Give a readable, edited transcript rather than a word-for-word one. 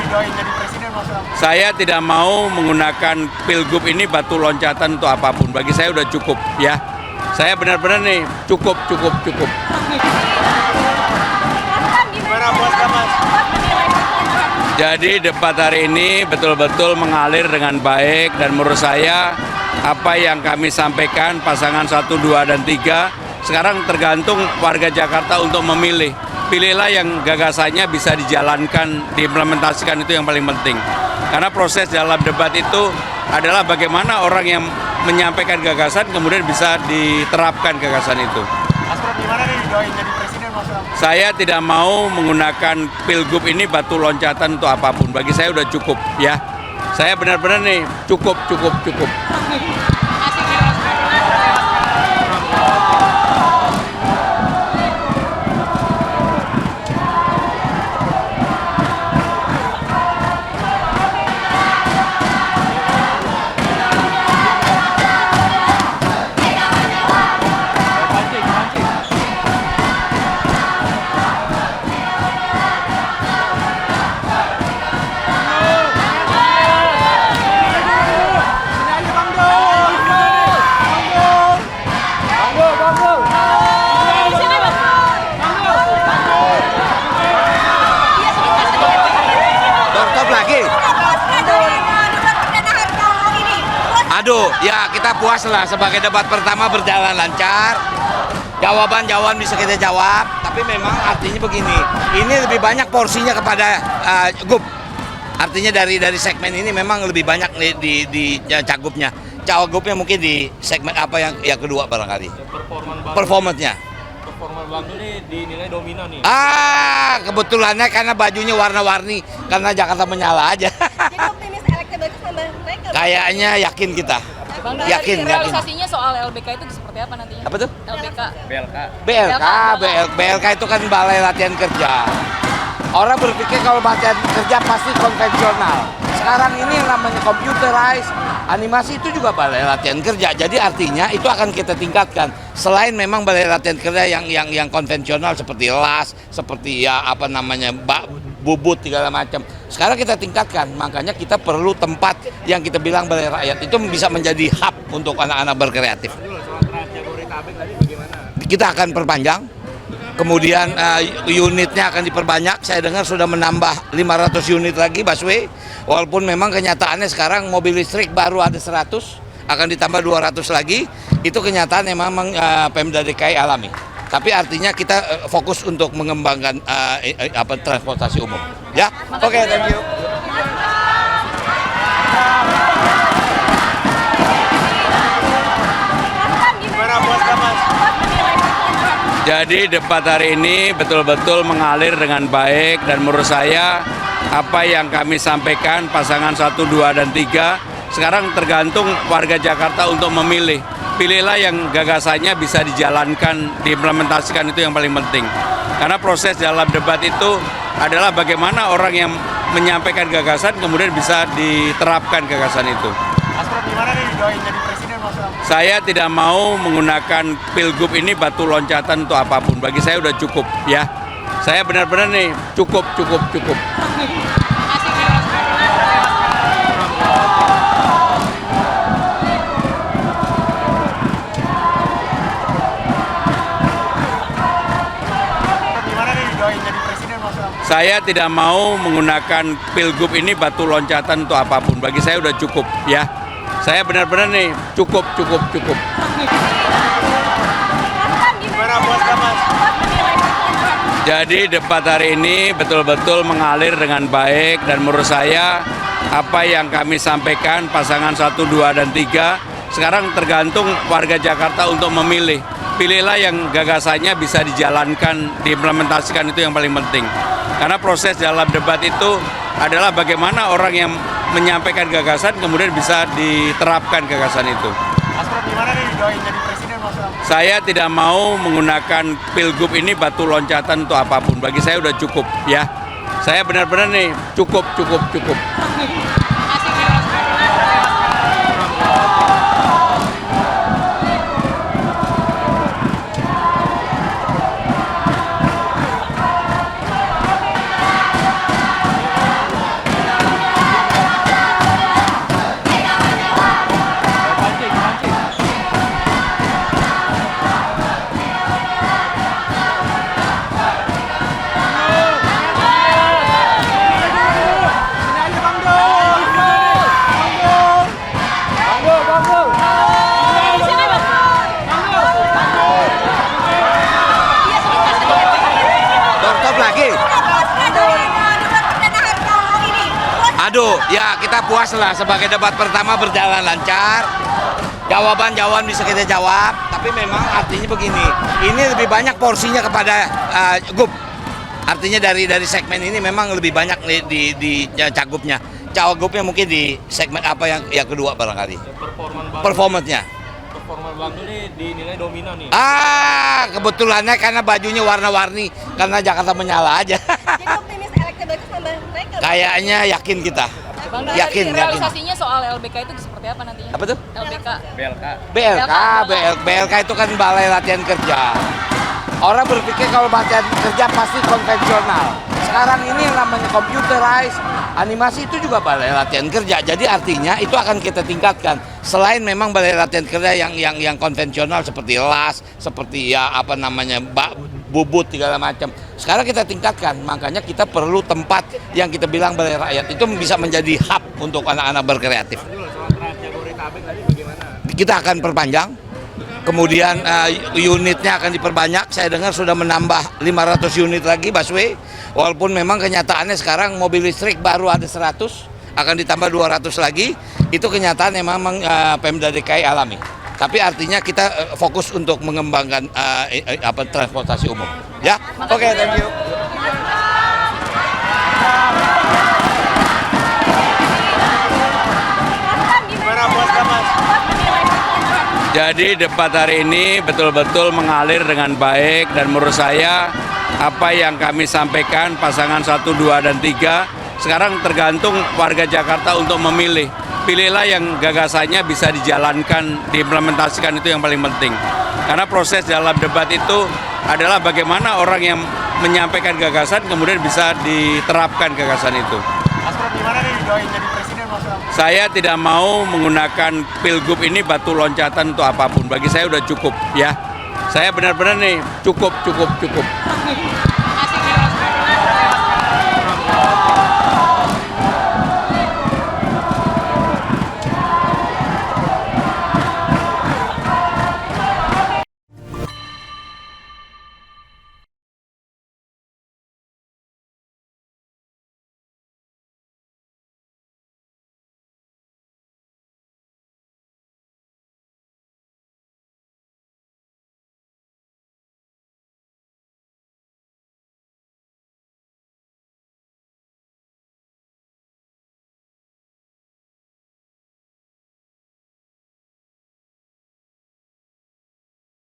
didoain jadi presiden, Mas Ram? Saya tidak mau menggunakan pilgub ini batu loncatan untuk apapun. Bagi saya udah cukup ya. Saya benar-benar nih cukup. Gimana buat Mas? Jadi debat hari ini betul-betul mengalir dengan baik dan menurut saya apa yang kami sampaikan pasangan 1, 2, dan 3 sekarang tergantung warga Jakarta untuk memilih. Pilihlah yang gagasannya bisa dijalankan, diimplementasikan, itu yang paling penting. Karena proses dalam debat itu adalah bagaimana orang yang menyampaikan gagasan kemudian bisa diterapkan gagasan itu. Mas Ram, gimana nih didoain jadi presiden, Mas Ram? Saya tidak mau menggunakan pilgub ini batu loncatan untuk apapun. Bagi saya udah cukup ya. Saya benar-benar nih cukup. Aduh, ya kita puas lah sebagai debat pertama berjalan lancar. Jawaban-jawaban bisa kita jawab, tapi memang artinya begini, ini lebih banyak porsinya kepada GUP. Artinya dari segmen ini memang lebih banyak di cagupnya. Cagupnya mungkin di segmen apa yang kedua barangkali. Performanya. Performa Bang ini dinilai dominan nih. Kebetulannya karena bajunya warna-warni, karena Jakarta menyala aja. Jadi optimis elektabilitas tambah naik nggak? Kayaknya yakin kita. Bang, Yakin. realisasinya soal LBK itu seperti apa nantinya? Apa tuh? LBK. BLK itu kan Balai Latihan Kerja. Orang berpikir kalau latihan kerja pasti konvensional. Sekarang ini yang namanya computerized, animasi itu juga balai latihan kerja. Jadi artinya itu akan kita tingkatkan. Selain memang balai latihan kerja yang konvensional seperti las, seperti bubut segala macam. Sekarang kita tingkatkan, makanya kita perlu tempat yang kita bilang balai rakyat itu bisa menjadi hub untuk anak-anak berkreatif. Kita akan perpanjang, kemudian unitnya akan diperbanyak. Saya dengar sudah menambah 500 unit lagi busway. Walaupun memang kenyataannya sekarang mobil listrik baru ada 100, akan ditambah 200 lagi. Itu kenyataan yang memang Pemda DKI alami. Tapi artinya kita fokus untuk mengembangkan transportasi umum. Ya, oke, thank you. Gimana buat Mas? Jadi debat hari ini betul-betul mengalir dengan baik dan menurut saya apa yang kami sampaikan pasangan 1, 2, dan 3 sekarang tergantung warga Jakarta untuk memilih. Pilihlah yang gagasannya bisa dijalankan, diimplementasikan, itu yang paling penting. Karena proses dalam debat itu adalah bagaimana orang yang menyampaikan gagasan kemudian bisa diterapkan gagasan itu. Mas Ram, gimana nih didoain jadi presiden, Mas Ram? Saya tidak mau menggunakan pilgub ini batu loncatan untuk apapun. Bagi saya udah cukup ya. Saya benar-benar nih cukup. Gimana nih didoain jadi presiden, Mas Ram? Saya tidak mau menggunakan pilgub ini batu loncatan untuk apapun. Bagi saya udah cukup ya. Saya benar-benar nih cukup. Gimana buat Mas? Jadi debat hari ini betul-betul mengalir dengan baik dan menurut saya apa yang kami sampaikan pasangan 1, 2, dan 3 sekarang tergantung warga Jakarta untuk memilih. Pilihlah yang gagasannya bisa dijalankan, diimplementasikan, itu yang paling penting. Karena proses dalam debat itu adalah bagaimana orang yang menyampaikan gagasan kemudian bisa diterapkan gagasan itu. Mas Ram, gimana nih didoain jadi presiden, Mas Ram? Saya tidak mau menggunakan pilgub ini batu loncatan untuk apapun. Bagi saya udah cukup ya. Saya benar-benar nih cukup. Aduh, ya kita puas lah sebagai debat pertama berjalan lancar. Jawaban-jawaban bisa kita jawab, tapi memang artinya begini, ini lebih banyak porsinya kepada Gup. Artinya dari segmen ini memang lebih banyak di Cagupnya. Cagupnya mungkin di segmen apa yang kedua barangkali. Performance-nya. Performa Bang ini dinilai dominan nih. Kebetulannya karena bajunya warna-warni, karena Jakarta menyala aja. Jadi optimis elektabilitas nambah naik nggak? Kayaknya yakin kita. Bang, Yakin. realisasinya soal LBK itu seperti apa nantinya? Apa tuh? LBK. BLK itu kan Balai Latihan Kerja. Orang berpikir kalau latihan kerja pasti konvensional. Sekarang ini yang namanya computerized, animasi itu juga balai latihan kerja. Jadi artinya itu akan kita tingkatkan. Selain memang balai latihan kerja yang konvensional seperti las, seperti bubut segala macam. Sekarang kita tingkatkan, makanya kita perlu tempat yang kita bilang balai rakyat itu bisa menjadi hub untuk anak-anak berkreatif. Kita akan perpanjang, kemudian unitnya akan diperbanyak. Saya dengar sudah menambah 500 unit lagi busway. Walaupun memang kenyataannya sekarang mobil listrik baru ada 100, akan ditambah 200 lagi. Itu kenyataan yang memang Pemda DKI alami. Tapi artinya kita fokus untuk mengembangkan transportasi umum. Ya, oke, thank you. Gimana puas gak mas? Jadi debat hari ini betul-betul mengalir dengan baik dan menurut saya apa yang kami sampaikan pasangan 1, 2, dan 3 sekarang tergantung warga Jakarta untuk memilih. Pilihlah yang gagasannya bisa dijalankan, diimplementasikan, itu yang paling penting. Karena proses dalam debat itu adalah bagaimana orang yang menyampaikan gagasan kemudian bisa diterapkan gagasan itu. Mas Pram, gimana nih doain jadi presiden mas Pram? Saya tidak mau menggunakan pilgub ini batu loncatan untuk apapun. Bagi saya udah cukup ya. Saya benar-benar nih cukup.